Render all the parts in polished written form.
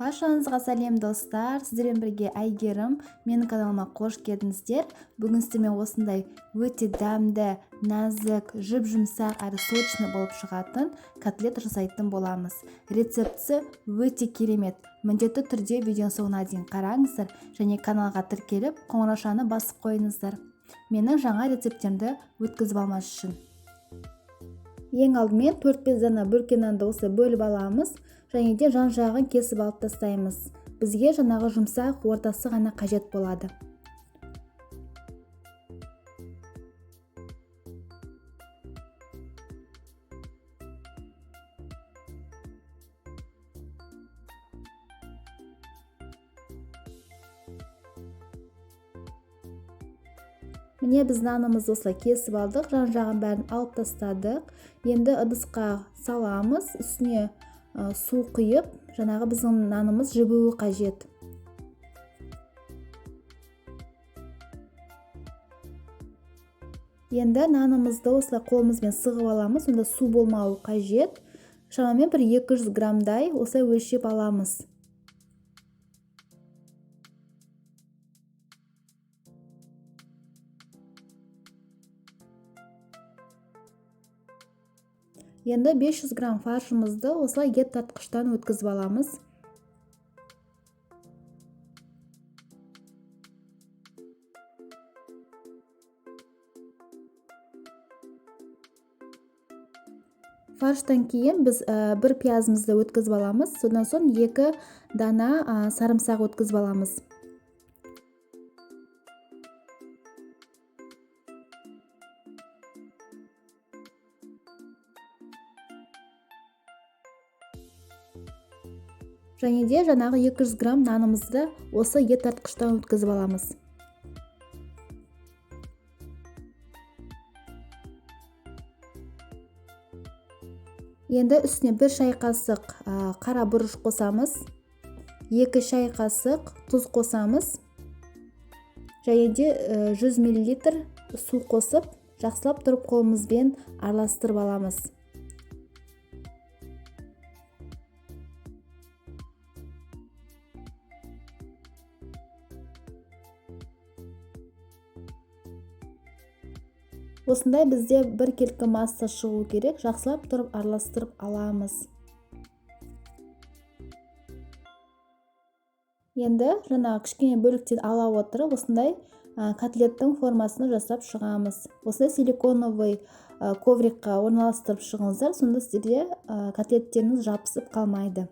Баршаңызға сәлем достар, сіздермен бірге Әйгерім, менің каналыма қош келдіңіздер. Бүгін сіздермен осындай өте дәмді, нәзік, жұп-жұмсақ әрі сочный болып шығатын котлет жасайтын боламыз. Рецептісі өте керемет. Міндетті түрде видеоның соңына дейін қараңыздар және каналға тіркеліп, қоңыраушаны басып қойыңыздар. Менің жаңа рецепттерімді өткізіп алмас үшін. Ең алдымен 4-5 дана бөлке нанды осылай бөліп аламыз және де жан-жағын кесіп алып тастаймыз. Бізге жаңағы жұмсақ ортасы ғана қажет болады. Міне біз нанымызды осылай кесіп алдық, жан-жағын бәрін алып тастадық. Енді ыдысқа саламыз, үстіне су құйып, жаңағы біздің нанымыз жібуі қажет. Енді нанымызды осылай қолымызбен сығып аламыз, онда су болмауы қажет. Шамамен бір 200 граммдай осылай өлшеп аламыз. Енді 500 грамм фаршымызды осылай ет тартқыштан өткізіп аламыз. Фарштан кейін біз бір пиязымызды өткізіп аламыз. Содан соң 2 дана сарымсақ өткізіп аламыз. Және де жаңағы 200 грамм нанымызды осы ет тартқыштан өткізіп аламыз. Енді үстіне 1 шай қасық қара бұрыш қосамыз. 2 шай қасық тұз қосамыз. Және де 100 мл су қосып, жақсылап тұрып қолымызбен араластырып аламыз. Осындай бізде бір келкі масса шығу керек, жақсылап тұрып араластырып аламыз. Енді жаңағы кішкене бөліктен ала отырып, осындай котлеттің формасını жасап шығамыз. Осындай силиконовый коврикқа орналастырып шығыңыздар, сонда сіздерде котлеттеріңіз жабысып қалмайды.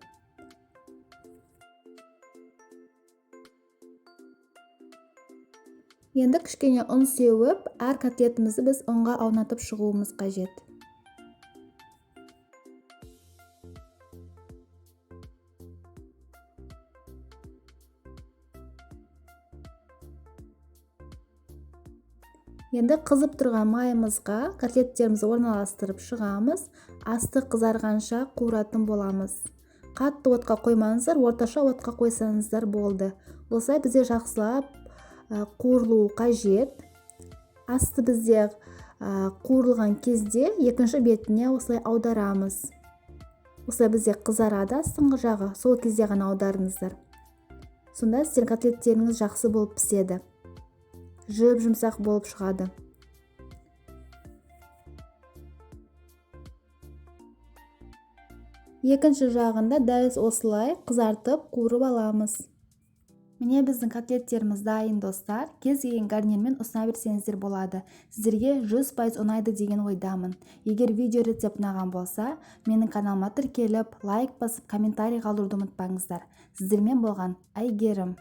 Енді кішкене ұн сеуіп, әр котлетімізді біз ұнға аунатып шығуымыз қажет. Енді қызып тұрған майымызға котлеттерімізді орналастырып шығамыз. Асты қызарғанша қуыратын боламыз. Қатты отқа қоймаңыздар, орташа отқа қойсаңыздар болды. Осылай бізде жақсылап қуырылуы қажет. Асты бізде қуырылған кезде екінші бетіне осылай аударамыз. Осылай бізде қызарады астыңғы жағы, сол кезде ғана аударыңыздар. Сонда сіздердің котлеттеріңіз жақсы болып піседі. Жұп-жұмсақ болып шығады. Екінші жағында дәл осылай қызартып қуырып аламыз. Міне біздің котлеттеріміз дайын достар. Кез келген гарнирмен ұсына берсеңіздер болады. Сіздерге 100% ұнайды деген ойдамын. Егер видео рецепт ұнаған болса, менің каналыма тіркеліп, лайк басып, комментарий қалдыруды ұмытпаңыздар. Сіздермен болған Әйгерім.